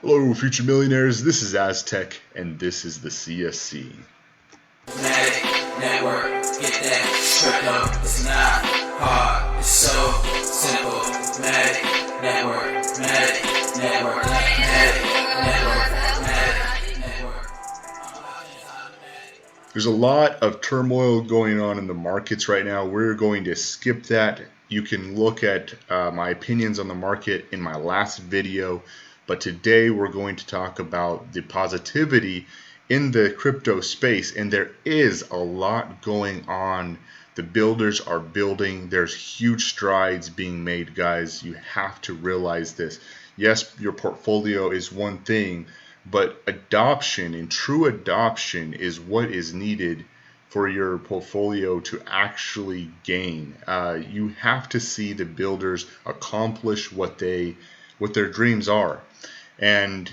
Hello, future millionaires. This is Aztec, and this is the CSC. Matic network, get that crypto. It's not hard, it's so simple. Matic network, Matic network, Matic network, Matic network. There's a lot of turmoil going on in the markets right now. We're going to skip that. You can look at my opinions on the market in my last video, but today we're going to talk about the positivity in the crypto space, and there is a lot going on. The builders are building. There's huge strides being made, guys. You have to realize this. Yes, your portfolio is one thing, but adoption and true adoption is what is needed for your portfolio to actually gain. You have to see the builders accomplish what their dreams are. And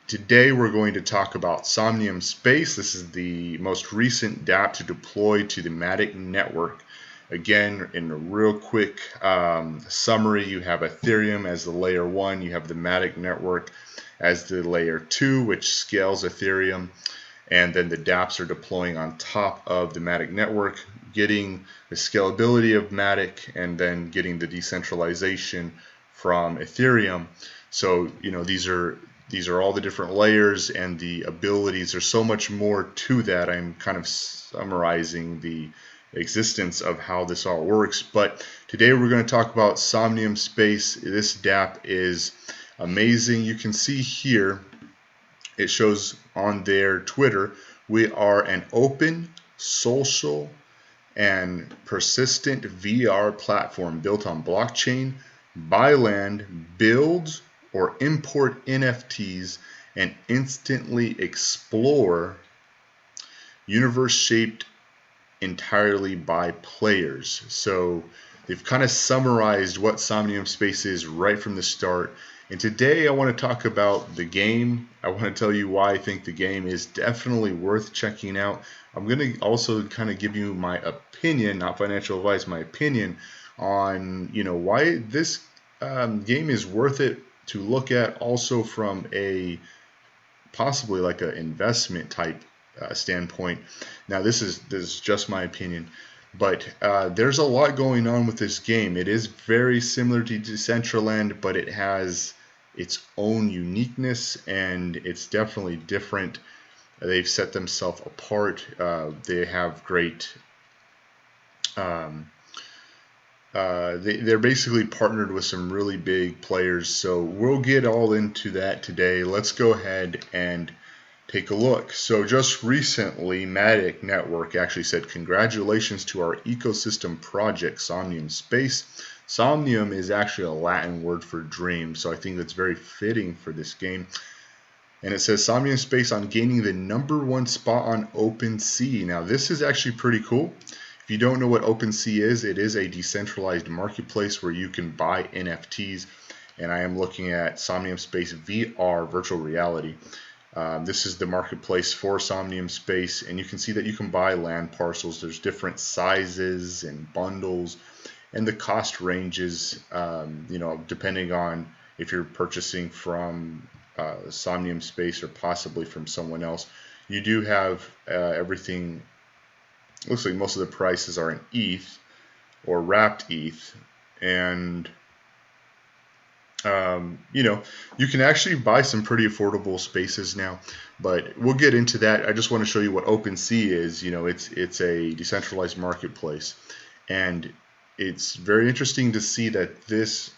today we're going to talk about Somnium Space. This is the most recent Dapp to deploy to the Matic network. Again, in a real quick summary, you have Ethereum as the layer 1, you have the Matic network as the layer 2, which scales Ethereum, and then the dApps are deploying on top of the Matic network, getting the scalability of Matic and then getting the decentralization from Ethereum. So, these are all the different layers and the abilities. There's so much more to that. I'm kind of summarizing the existence of how this all works. But today we're going to talk about Somnium Space. This dApp is amazing. You can see here, it shows on their Twitter, we are an open, social, and persistent VR platform built on blockchain, buy land, build or import NFTs, and instantly explore universe shaped entirely by players. So they've kind of summarized what Somnium Space is right from the start. And today I want to talk about the game. I want to tell you why I think the game is definitely worth checking out. I'm going to also kind of give you my opinion, not financial advice, my opinion on why this game is worth it to look at, also from a possibly like an investment type standpoint. Now this is just my opinion, but there's a lot going on with this game. It is very similar to Decentraland, but it has its own uniqueness and it's definitely different. They've set themselves apart. They have great they're basically partnered with some really big players, so we'll get all into that today. Let's go ahead and take a look. So just recently, Matic Network actually said, congratulations to our ecosystem project, Somnium Space. Somnium is actually a Latin word for dream, so I think that's very fitting for this game. And it says Somnium Space on gaining the #1 spot on OpenSea. Now this is actually pretty cool. If you don't know what OpenSea is, it is a decentralized marketplace where you can buy NFTs. And I am looking at Somnium Space VR, virtual reality. This is the marketplace for Somnium Space, and you can see that you can buy land parcels. There's different sizes and bundles, and the cost ranges, depending on if you're purchasing from Somnium Space or possibly from someone else. You do have everything. Looks like most of the prices are in ETH or wrapped ETH, and you can actually buy some pretty affordable spaces now, but we'll get into that. I just want to show you what OpenSea is. It's a decentralized marketplace, and it's very interesting to see that this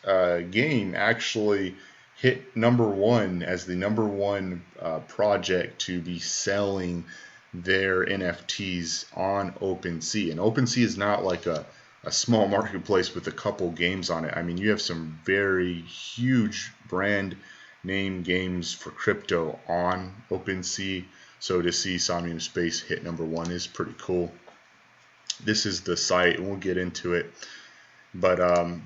game actually hit #1 as the #1 project to be selling their NFTs on OpenSea. And OpenSea is not like a small marketplace with a couple games on it. I mean, you have some very huge brand name games for crypto on OpenSea. So to see Somnium Space hit #1 is pretty cool. This is the site, and we'll get into it. But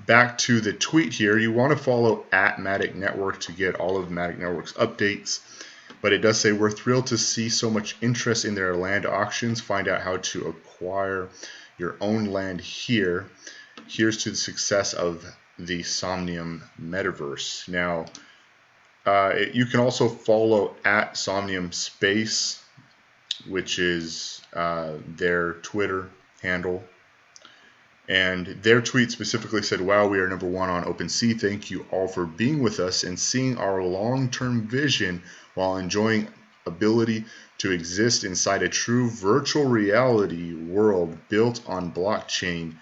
back to the tweet here, you want to follow @Matic Network to get all of Matic Network's updates. But it does say, we're thrilled to see so much interest in their land auctions. Find out how to acquire your own land here. Here's to the success of the Somnium metaverse. Now, You can also follow at Somnium Space, which is their Twitter handle. And their tweet specifically said, "Wow, we are #1 on OpenSea. Thank you all for being with us and seeing our long-term vision while enjoying ability to exist inside a true virtual reality world built on blockchain.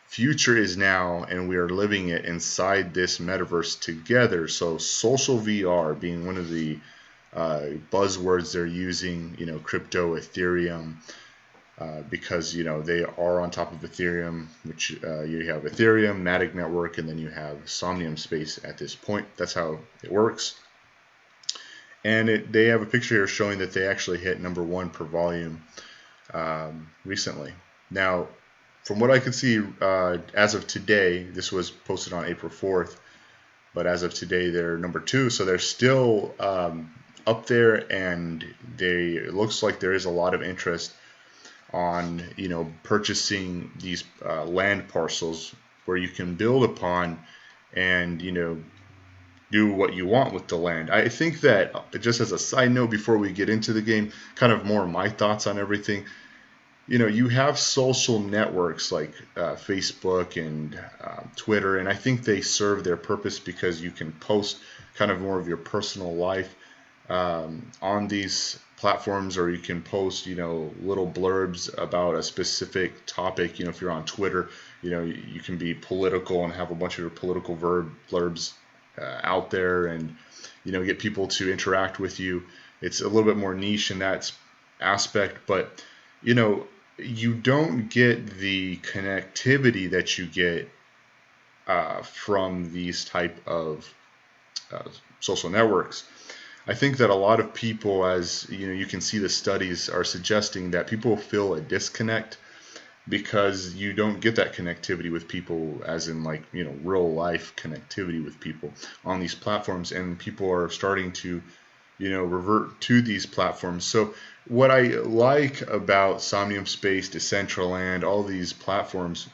Future is now, and we are living it inside this metaverse together." So social VR being one of the buzzwords they're using, crypto, Ethereum, because they are on top of Ethereum, which you have Ethereum, Matic network, and then you have Somnium Space at this point. That's how it works. And they have a picture here showing that they actually hit #1 per volume recently. Now, from what I can see, as of today, this was posted on April 4th, but as of today, they're #2, so they're still up there, and it looks like there is a lot of interest on purchasing these land parcels where you can build upon and do what you want with the land. I think that, just as a side note before we get into the game, kind of more my thoughts on everything, you have social networks like Facebook and Twitter, and I think they serve their purpose because you can post kind of more of your personal life on these platforms, or you can post little blurbs about a specific topic. If you're on Twitter, you can be political and have a bunch of your political blurbs out there, and get people to interact with you. It's a little bit more niche in that aspect, but you don't get the connectivity that you get from these type of social networks. I think that a lot of people, as you can see, the studies are suggesting that people feel a disconnect because you don't get that connectivity with people, as in real life connectivity with people on these platforms, and people are starting to revert to these platforms. So what I like about Somnium Space, Decentraland, all these platforms,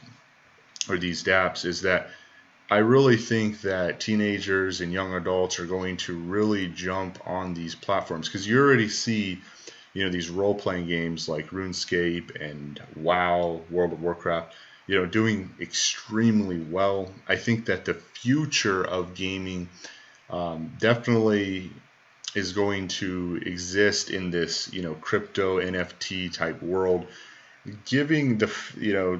or these dApps, is that I really think that teenagers and young adults are going to really jump on these platforms, because you already see these role-playing games like RuneScape and WoW, World of Warcraft, doing extremely well. I think that the future of gaming definitely is going to exist in this crypto NFT type world, giving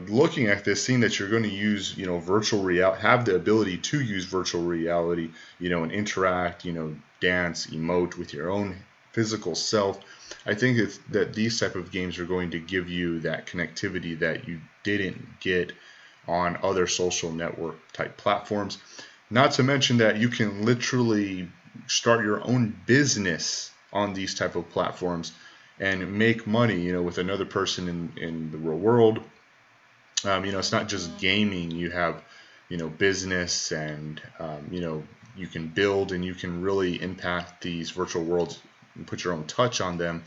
looking at this, seeing that you're going to use virtual reality, have the ability to use virtual reality, and interact, dance, emote with your own physical self. I think that these type of games are going to give you that connectivity that you didn't get on other social network type platforms. Not to mention that you can literally start your own business on these type of platforms and make money, with another person in the real world. It's not just gaming. You have, business, and you can build, and you can really impact these virtual worlds and put your own touch on them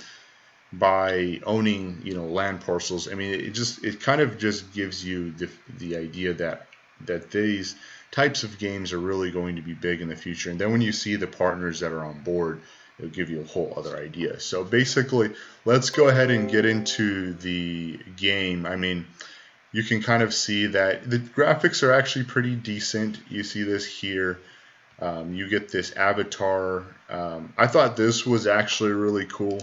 by owning, land parcels. I mean, it kind of just gives you the idea that these types of games are really going to be big in the future. And then when you see the partners that are on board, it'll give you a whole other idea. So basically, let's go ahead and get into the game. I mean, you can kind of see that the graphics are actually pretty decent. You see this here. You get this avatar. I thought this was actually really cool.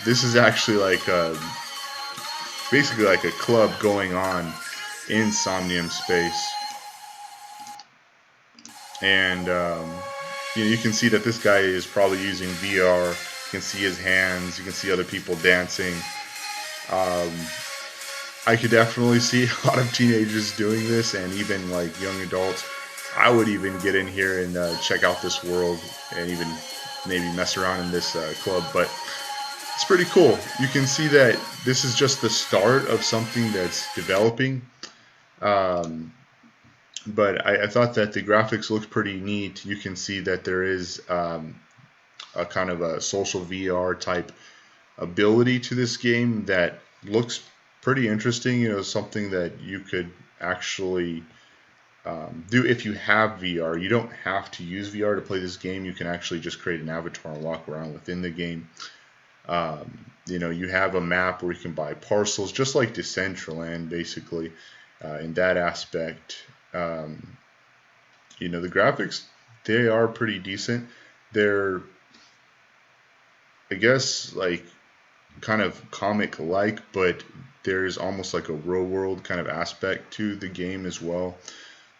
This is actually basically like a club going on in Somnium Space. And you can see that this guy is probably using VR. You can see his hands. You can see other people dancing. I could definitely see a lot of teenagers doing this, and even young adults. I would even get in here and check out this world, and even maybe mess around in this club. But it's pretty cool. You can see that this is just the start of something that's developing. But I thought that the graphics looked pretty neat. You can see that there is a kind of a social VR type ability to this game that looks pretty interesting. Something that you could actually do if you have VR. You don't have to use VR to play this game. You can actually just create an avatar and walk around within the game. You have a map where you can buy parcels, just like Decentraland, basically, in that aspect. The graphics, they are pretty decent. They're, I guess, like kind of comic-like, but there's almost like a real world kind of aspect to the game as well.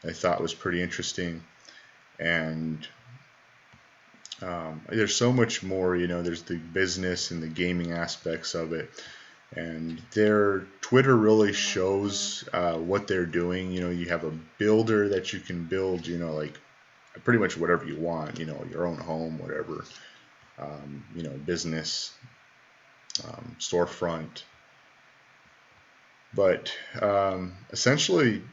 I thought was pretty interesting. And there's so much more, there's the business and the gaming aspects of it. And their Twitter really shows what they're doing. You have a builder that you can build, like pretty much whatever you want, your own home, whatever, business, storefront. But essentially,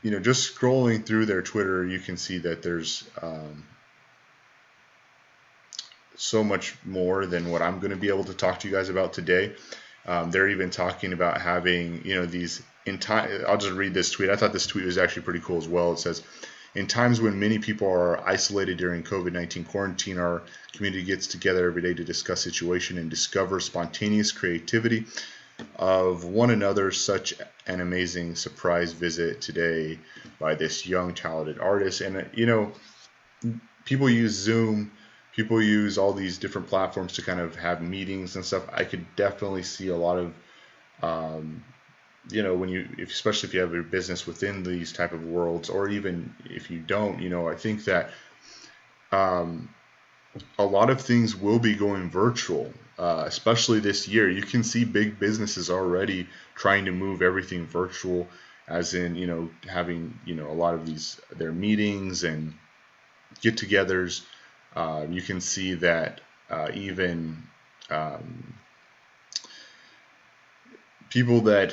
just scrolling through their Twitter, you can see that there's so much more than what I'm going to be able to talk to you guys about today. They're even talking about having, these in time. I'll just read this tweet. I thought this tweet was actually pretty cool as well. It says, "In times when many people are isolated during COVID-19 quarantine, our community gets together every day to discuss situation and discover spontaneous creativity of one another. Such an amazing surprise visit today by this young talented artist." And people use Zoom, people use all these different platforms to kind of have meetings and stuff. I could definitely see a lot of especially if you have a business within these type of worlds, or even if you don't, I think that a lot of things will be going virtual, especially this year. You can see big businesses already trying to move everything virtual, as in, having, a lot of their meetings and get-togethers. You can see that even people that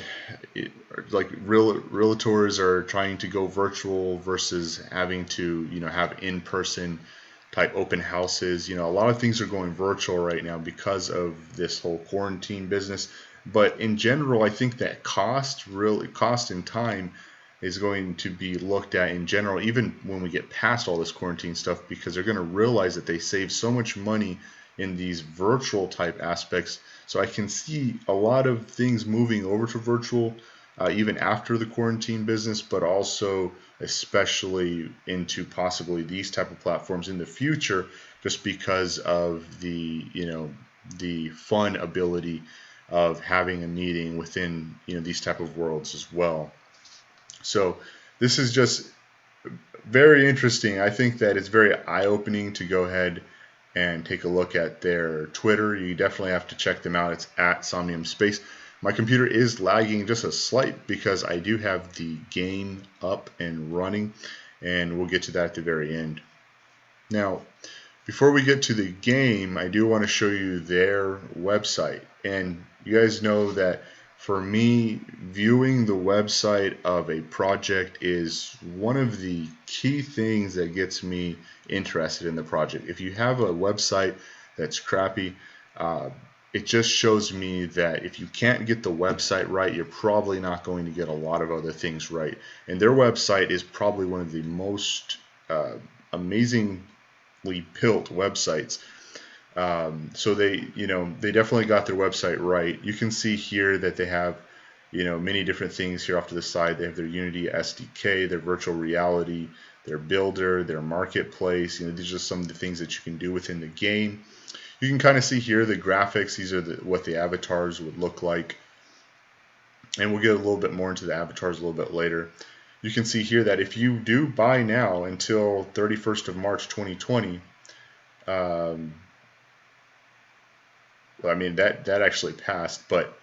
like realtors are trying to go virtual versus having to have in-person type open houses. A lot of things are going virtual right now because of this whole quarantine business. But in general, I think that cost and time is going to be looked at in general, even when we get past all this quarantine stuff, because they're going to realize that they save so much money in these virtual type aspects. So I can see a lot of things moving over to virtual, even after the quarantine business, but also especially into possibly these type of platforms in the future, just because of the fun ability of having a meeting within these type of worlds as well. So this is just very interesting. I think that it's very eye-opening to go ahead and take a look at their Twitter. You definitely have to check them out. It's at Somnium Space. My computer is lagging just a slight because I do have the game up and running, and we'll get to that at the very end. Now, before we get to the game, I do want to show you their website. And you guys know that for me, viewing the website of a project is one of the key things that gets me interested in the project. If you have a website that's crappy, it just shows me that if you can't get the website right, you're probably not going to get a lot of other things right. And their website is probably one of the most amazingly built websites. So they definitely got their website right. You can see here that they have, many different things here off to the side. They have their Unity SDK, their virtual reality, their builder, their marketplace. These are just some of the things that you can do within the game. You can kind of see here the graphics. These are what the avatars would look like. And we'll get a little bit more into the avatars a little bit later. You can see here that if you do buy now until 31st of March 2020, that actually passed, but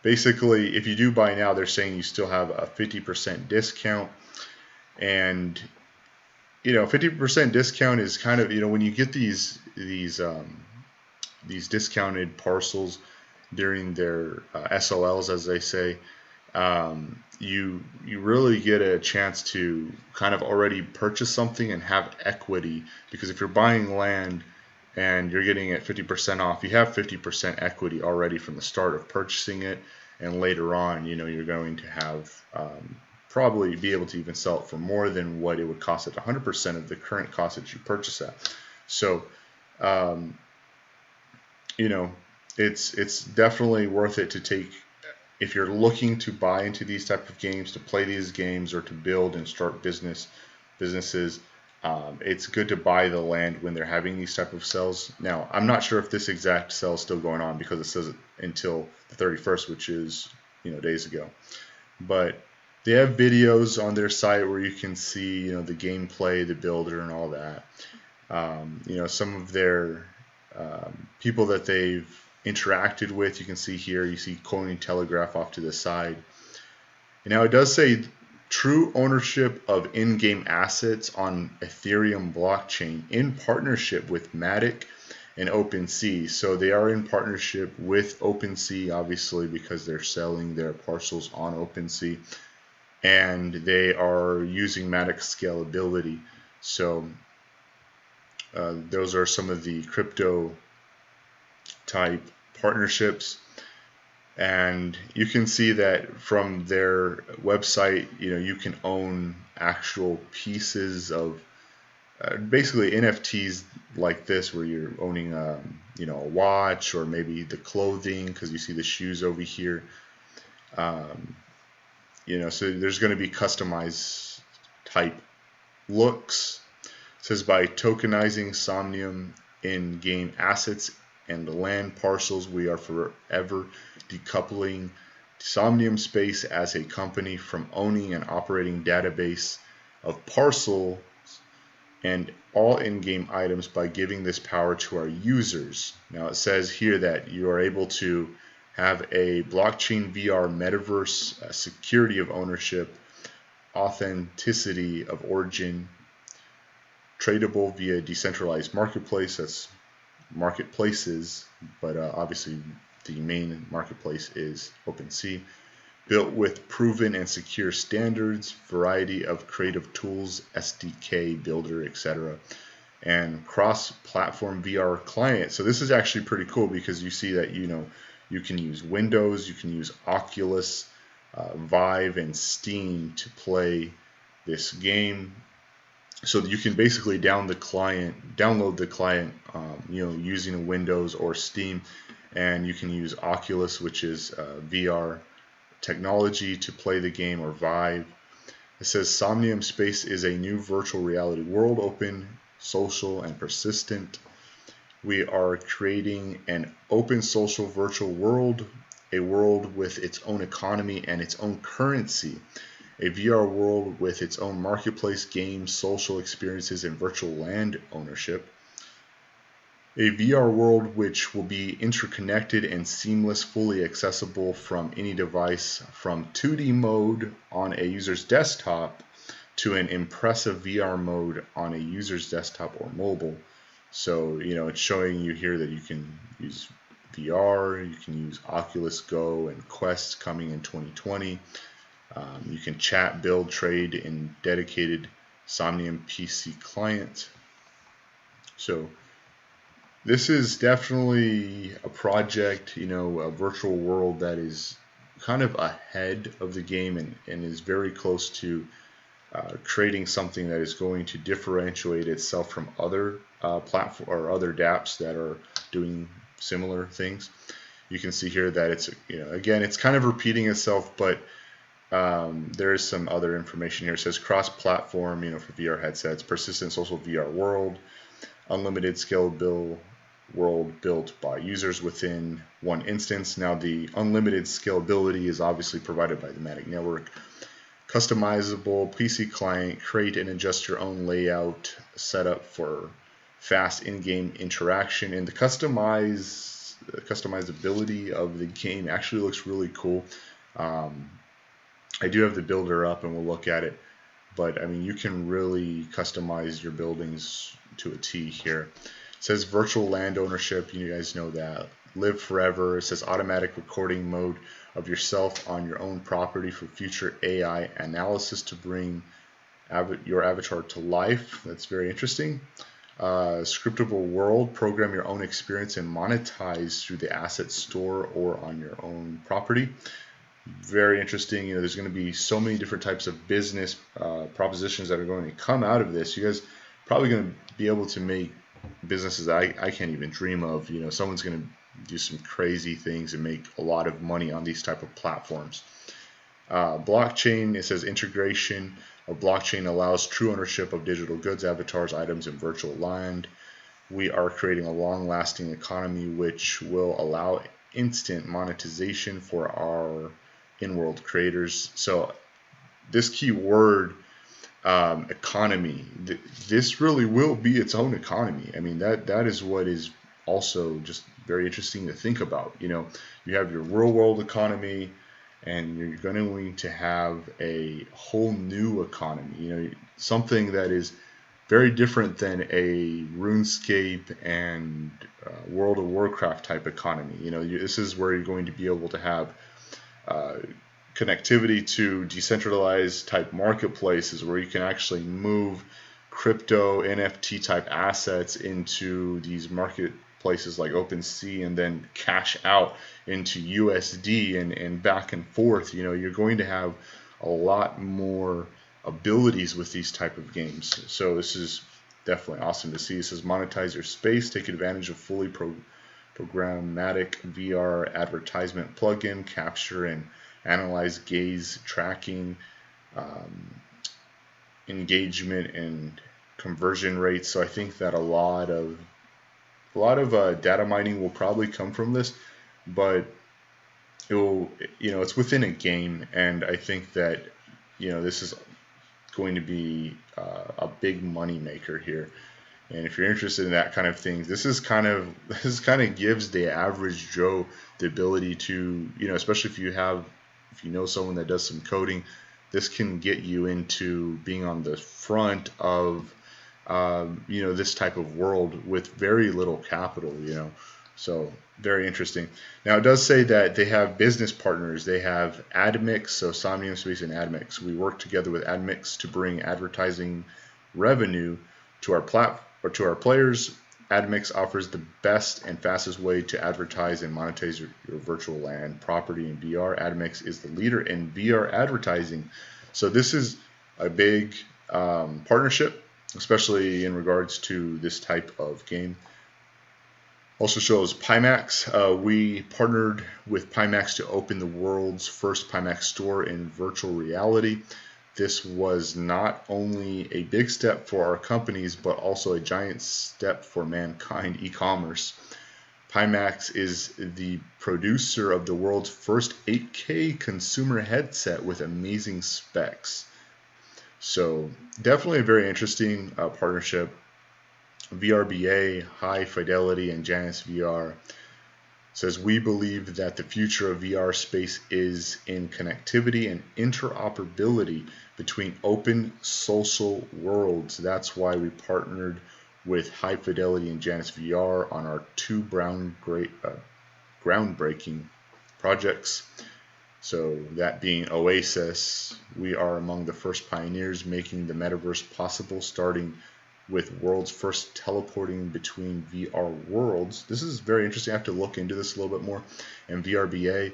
basically if you do buy now, they're saying you still have a 50% discount. And 50% discount is kind of, when you get these discounted parcels during their SOLs, as they say, you really get a chance to kind of already purchase something and have equity, because if you're buying land and you're getting it 50% off, you have 50% equity already from the start of purchasing it, and later on, you're going to have probably be able to even sell it for more than what it would cost at 100% of the current cost that you purchase at. So, um, you know, it's definitely worth it to take if you're looking to buy into these type of games, to play these games, or to build and start businesses. It's good to buy the land when they're having these type of sales. Now, I'm not sure if this exact sale is still going on because it says until the 31st, which is days ago. But they have videos on their site where you can see the gameplay, the builder, and all that. Some of their people that they've interacted with. You can see here, you see Cointelegraph off to the side. And now it does say true ownership of in-game assets on Ethereum blockchain in partnership with Matic and OpenSea. So they are in partnership with OpenSea, obviously, because they're selling their parcels on OpenSea. And they are using Matic scalability. So those are some of the crypto type partnerships, and you can see that from their website. You can own actual pieces of basically NFTs like this, where you're owning a watch, or maybe the clothing, because you see the shoes over here. So there's going to be customized type looks. It says by tokenizing Somnium in-game assets and the land parcels, we are forever decoupling Somnium Space as a company from owning and operating database of parcels and all in-game items by giving this power to our users. Now it says here that you are able to have a blockchain VR metaverse, security of ownership, authenticity of origin, tradable via decentralized marketplace. That's marketplaces, but obviously the main marketplace is OpenSea. Built with proven and secure standards, variety of creative tools, SDK, builder, etc., and cross-platform VR client. So this is actually pretty cool because you see that you can use Windows, you can use Oculus, Vive, and Steam to play this game. So you can basically download the client, using Windows or Steam, and you can use Oculus, which is VR technology, to play the game, or Vive. It says Somnium Space is a new virtual reality world, open, social, and persistent. We are creating an open social virtual world, a world with its own economy and its own currency. A VR world with its own marketplace, games, social experiences, and virtual land ownership. A VR world which will be interconnected and seamless, fully accessible from any device, from 2D mode on a user's desktop to an impressive VR mode on a user's desktop or mobile. So, it's showing you here that you can use VR, you can use Oculus Go and Quest coming in 2020. You can chat, build, trade in dedicated Somnium PC client. So this is definitely a project, a virtual world that is kind of ahead of the game and is very close to creating something that is going to differentiate itself from other platform or other dApps that are doing similar things. You can see here that it's, again, it's kind of repeating itself, but there is some other information here. It says cross-platform, for VR headsets, persistent social VR world, unlimited scalable world built by users within one instance. Now, the unlimited scalability is obviously provided by the Matic network. Customizable PC client, create and adjust your own layout, setup for fast in-game interaction, and the customizability of the game actually looks really cool. I do have the builder up and we'll look at it, but I mean, you can really customize your buildings to a T here. It says virtual land ownership, you guys know that. Live forever. It says automatic recording mode of yourself on your own property for future AI analysis to bring your avatar to life. That's very interesting. Scriptable world, program your own experience and monetize through the asset store or on your own property. very interesting. There's going to be so many different types of business propositions that are going to come out of this. You guys probably going to be able to make businesses that I can't even dream of. Someone's going to do some crazy things and make a lot of money on these type of platforms. Blockchain, it says integration of blockchain allows true ownership of digital goods, avatars, items, and virtual land. We are creating a long-lasting economy which will allow instant monetization for our in-world creators. So this key word, economy, this really will be its own economy. I mean, that is what is also just very interesting to think about. You have your real world economy, and you're going to have a whole new economy. Something that is very different than a RuneScape and World of Warcraft type economy. This is where you're going to be able to have connectivity to decentralized type marketplaces where you can actually move crypto NFT type assets into these marketplaces like OpenSea and then cash out into USD and back and forth. You're going to have a lot more abilities with these type of games. So this is definitely awesome to see. It says monetize your space, take advantage of fully programmatic VR advertisement plugin, capture and analyze gaze tracking, engagement and conversion rates. So I think that a lot of data mining will probably come from this, but it will, it's within a game, and I think that this is going to be a big money maker here. And if you're interested in that kind of thing, this kind of gives the average Joe the ability to, especially if you know someone that does some coding, this can get you into being on the front of this type of world with very little capital. So very interesting. Now it does say that they have business partners. They have Admix, so Somnium Space and Admix. We work together with Admix to bring advertising revenue to our to our players. Admix offers the best and fastest way to advertise and monetize your virtual land property in VR. Admix is the leader in VR advertising. So this is a big partnership, especially in regards to this type of game. Also shows Pimax. We partnered with Pimax to open the world's first Pimax store in virtual reality. This was not only a big step for our companies, but also a giant step for mankind e-commerce. Pimax is the producer of the world's first 8K consumer headset with amazing specs. So definitely a very interesting partnership. VRBA, High Fidelity, and Janus VR says, we believe that the future of VR space is in connectivity and interoperability between open social worlds. That's why we partnered with High Fidelity and Janus VR on our two groundbreaking projects. So that being Oasis, we are among the first pioneers making the metaverse possible, starting with world's first teleporting between VR worlds. This is very interesting. I have to look into this a little bit more. And VRBA,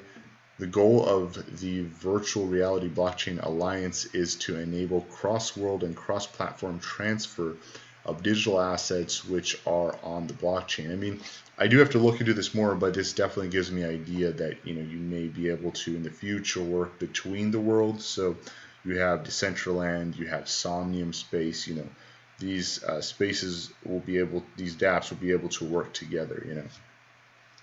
the goal of the Virtual Reality Blockchain Alliance is to enable cross-world and cross-platform transfer of digital assets which are on the blockchain. I mean, I do have to look into this more, but this definitely gives me an idea that you may be able to in the future work between the worlds. So you have Decentraland, you have Somnium space, these spaces will be able, these dApps will be able to work together.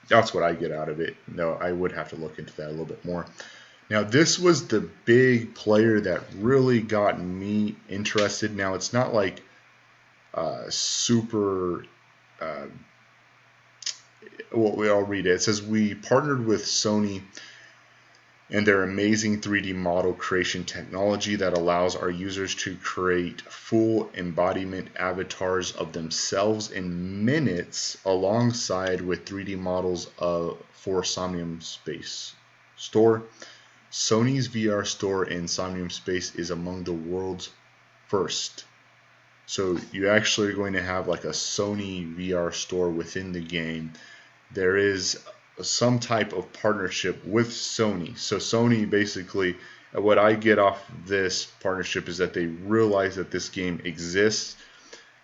That's what I get out of it. No, I would have to look into that a little bit more. Now, this was the big player that really got me interested. Now, it's not like super. Well, I'll read it. It says, we partnered with Sony and their amazing 3D model creation technology that allows our users to create full embodiment avatars of themselves in minutes alongside with 3D models for Somnium Space Store. Sony's VR store in Somnium Space is among the world's first. So you actually are going to have like a Sony VR store within the game. There is some type of partnership with Sony. So Sony basically, what I get off this partnership is that they realize that this game exists.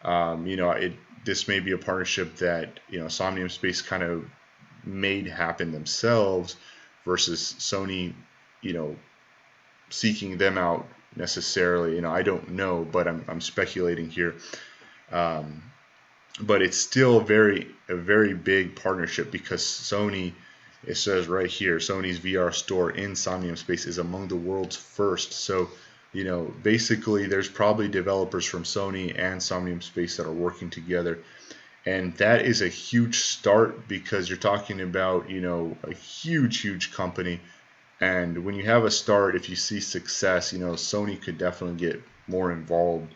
This may be a partnership that Somnium Space kind of made happen themselves versus Sony, you know, seeking them out necessarily. I don't know, but I'm speculating here. Um, but it's still a very big partnership because Sony, it says right here, Sony's VR store in Somnium Space is among the world's first. So, basically there's probably developers from Sony and Somnium Space that are working together. And that is a huge start because you're talking about, a huge, huge company. And when you have a start, if you see success, Sony could definitely get more involved,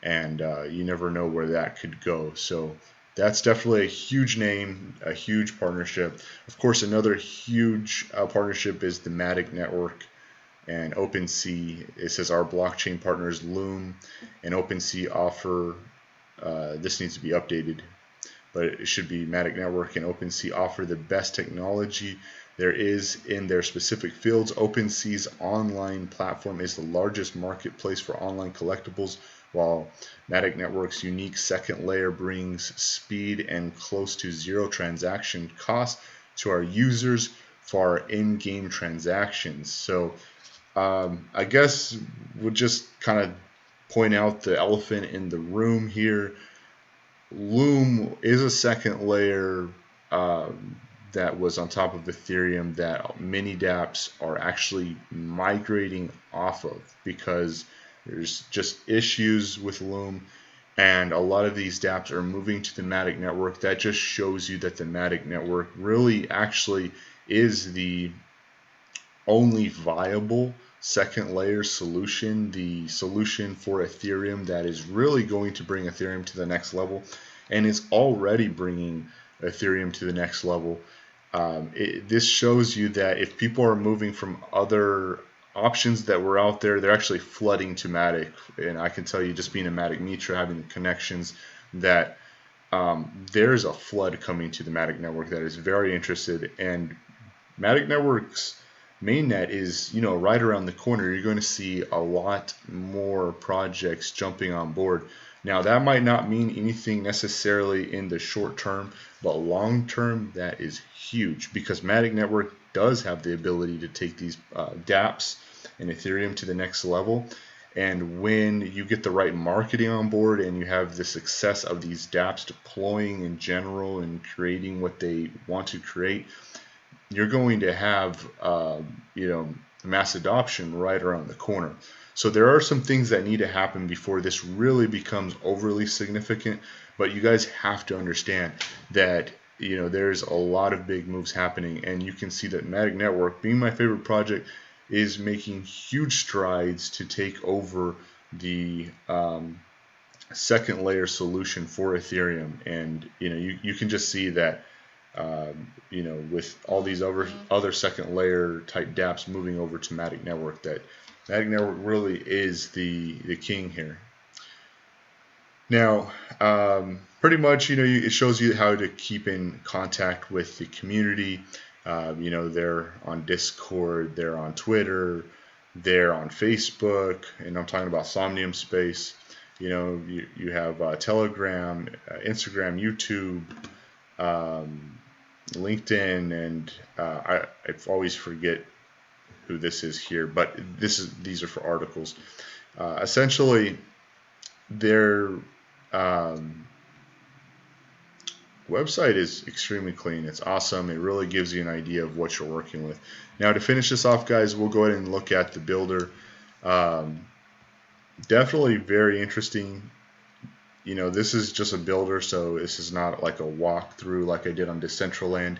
and you never know where that could go. So that's definitely a huge name, a huge partnership. Of course, another huge partnership is the Matic network and OpenSea. It says our blockchain partners Loom and OpenSea offer. This needs to be updated, but it should be Matic Network and OpenSea offer the best technology there is in their specific fields. OpenSea's online platform is the largest marketplace for online collectibles, while Matic Network's unique second layer brings speed and close to zero transaction costs to our users for our in-game transactions. So I guess we'll just kind of point out the elephant in the room here. Loom is a second layer that was on top of Ethereum that many dApps are actually migrating off of because there's just issues with Loom, and a lot of these dApps are moving to the Matic network. That just shows you that the Matic network really actually is the only viable second layer solution, the solution for Ethereum that is really going to bring Ethereum to the next level, and it's already bringing Ethereum to the next level. This shows you that if people are moving from other options that were out there, they're actually flooding to Matic. And I can tell you, just being a Matic Mitra, having the connections, that there's a flood coming to the Matic network that is very interested. And Matic Network's mainnet is, right around the corner. You're going to see a lot more projects jumping on board. Now, that might not mean anything necessarily in the short term, but long term, that is huge because Matic Network does have the ability to take these dApps and Ethereum to the next level. And when you get the right marketing on board and you have the success of these dApps deploying in general and creating what they want to create, you're going to have, mass adoption right around the corner. So there are some things that need to happen before this really becomes overly significant, but you guys have to understand that, there's a lot of big moves happening, and you can see that Matic Network, being my favorite project, is making huge strides to take over the second layer solution for Ethereum. And, you can just see that with all these other second layer type dApps moving over to Matic Network, that Matic Network really is the king here. Now, pretty much, it shows you how to keep in contact with the community. They're on Discord, they're on Twitter, they're on Facebook, and I'm talking about Somnium Space. You have Telegram, Instagram, YouTube, LinkedIn, and I always forget who this is here, but these are for articles. Essentially, their website is extremely clean. It's awesome. It really gives you an idea of what you're working with. Now, to finish this off, guys, we'll go ahead and look at the builder. Definitely very interesting. This is just a builder, so this is not like a walkthrough like I did on Decentraland.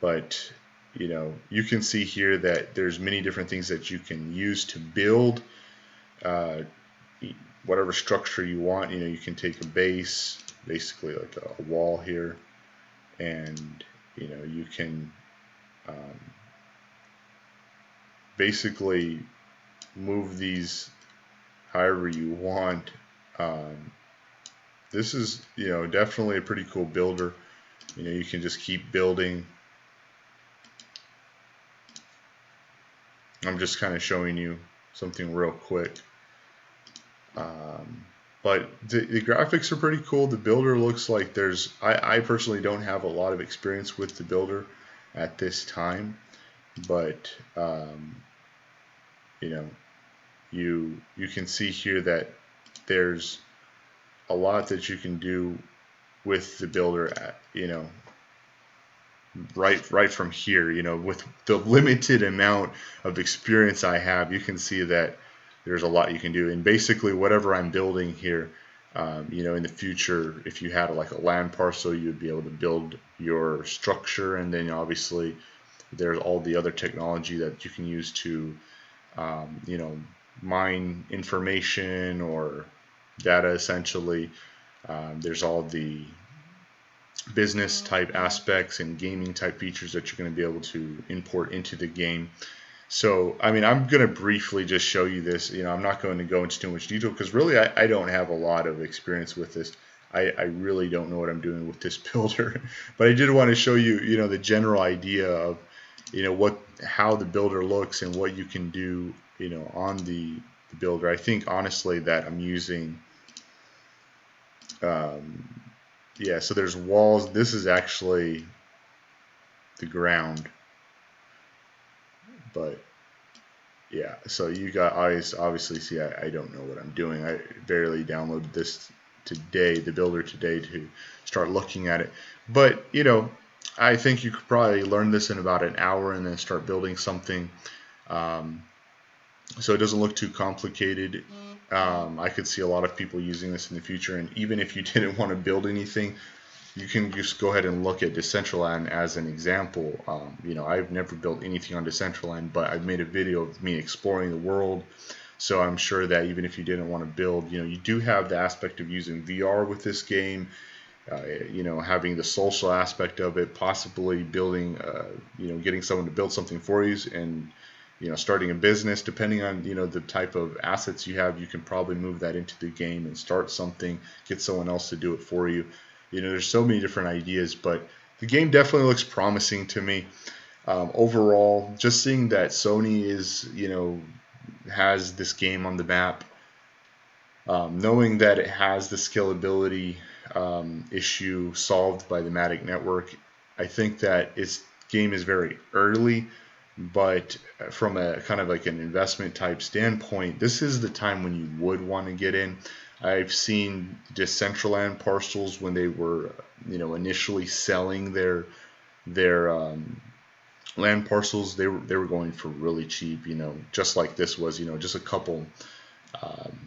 But you can see here that there's many different things that you can use to build whatever structure you want. You can take a base, basically like a wall here, and you can basically move these however you want. This is definitely a pretty cool builder. You can just keep building. I'm just kind of showing you something real quick. But the graphics are pretty cool. The builder looks like I personally don't have a lot of experience with the builder at this time, but you know, you can see here that there's a lot that you can do with the builder right from here. With the limited amount of experience I have, you can see that there's a lot you can do. And basically, whatever I'm building here, in the future, if you had like a land parcel, you'd be able to build your structure, and then obviously there's all the other technology that you can use to, mine information or data essentially. There's all the business type aspects and gaming type features that you're going to be able to import into the game. So, I mean, I'm going to briefly just show you this. I'm not going to go into too much detail because really I don't have a lot of experience with this. I really don't know what I'm doing with this builder, but I did want to show you, the general idea of, how the builder looks and what you can do, on the builder. I think honestly that I'm using, yeah, so there's walls. This is actually the ground, but yeah, so you guys obviously see I don't know what I'm doing. I barely downloaded this today, the builder today, to start looking at it. But I think you could probably learn this in about an hour and then start building something. So it doesn't look too complicated. I could see a lot of people using this in the future, and even if you didn't want to build anything, you can just go ahead and look at Decentraland as an example. I've never built anything on Decentraland, but I've made a video of me exploring the world. So I'm sure that even if you didn't want to build, you do have the aspect of using VR with this game. Having the social aspect of it, possibly building, getting someone to build something for you, and starting a business. Depending on the type of assets you have, you can probably move that into the game and start something, get someone else to do it for you. There's so many different ideas, but the game definitely looks promising to me. Overall, just seeing that Sony has this game on the map, knowing that it has the scalability issue solved by the Matic network, I think that its game is very early, but from a kind of like an investment type standpoint, this is the time when you would want to get in. I've seen Decentraland parcels when they were, initially selling their land parcels. They were going for really cheap, just like this was, just a couple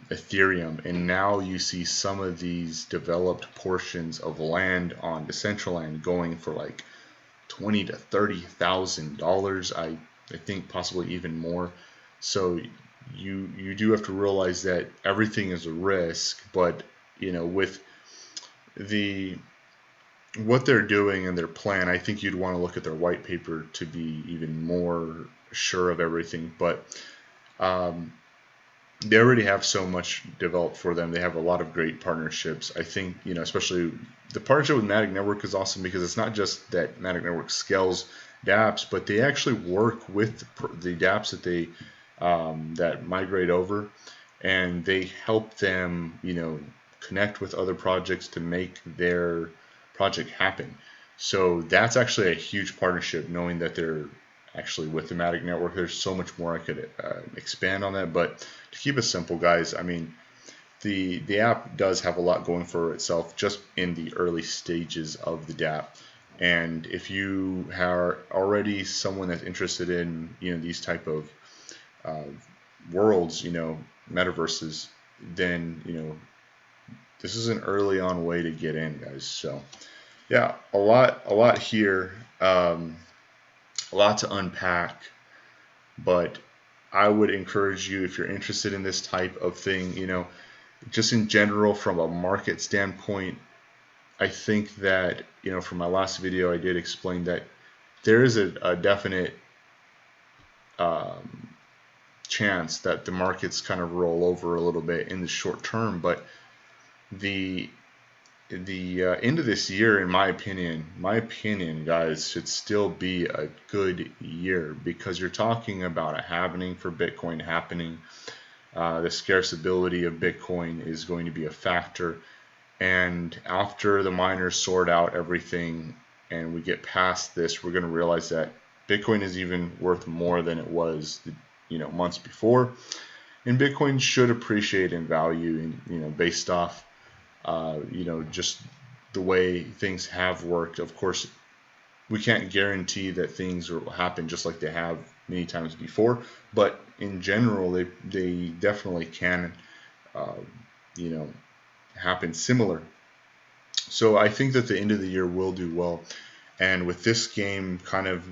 Ethereum. And now you see some of these developed portions of land on Decentraland going for like $20,000 to $30,000. I think possibly even more. So you do have to realize that everything is a risk, but with what they're doing and their plan, I think you'd want to look at their white paper to be even more sure of everything. But they already have so much developed for them. They have a lot of great partnerships. I think, especially the partnership with Matic Network is awesome because it's not just that Matic Network scales dApps, but they actually work with the dApps that they that migrate over, and they help them, connect with other projects to make their project happen. So that's actually a huge partnership, knowing that they're actually with the Matic network. There's so much more I could expand on that, but to keep it simple, guys, I mean, the app does have a lot going for itself just in the early stages of the dApp. And if you are already someone that's interested in these type of worlds, metaverses, then this is an early on way to get in, guys. So yeah, a lot here, a lot to unpack, but I would encourage you, if you're interested in this type of thing, just in general from a market standpoint, I think that, from my last video, I did explain that there is a definite chance that the markets kind of roll over a little bit in the short term, but the the end of this year, in my opinion, guys, should still be a good year because you're talking about a happening for Bitcoin happening. The scarceability of Bitcoin is going to be a factor. And after the miners sort out everything and we get past this, we're going to realize that Bitcoin is even worth more than it was, months before. And Bitcoin should appreciate in value, based off, just the way things have worked. Of course, we can't guarantee that things will happen just like they have many times before, but in general, they definitely can, uh, you know, happen similar. So I think that the end of the year will do well. And with this game kind of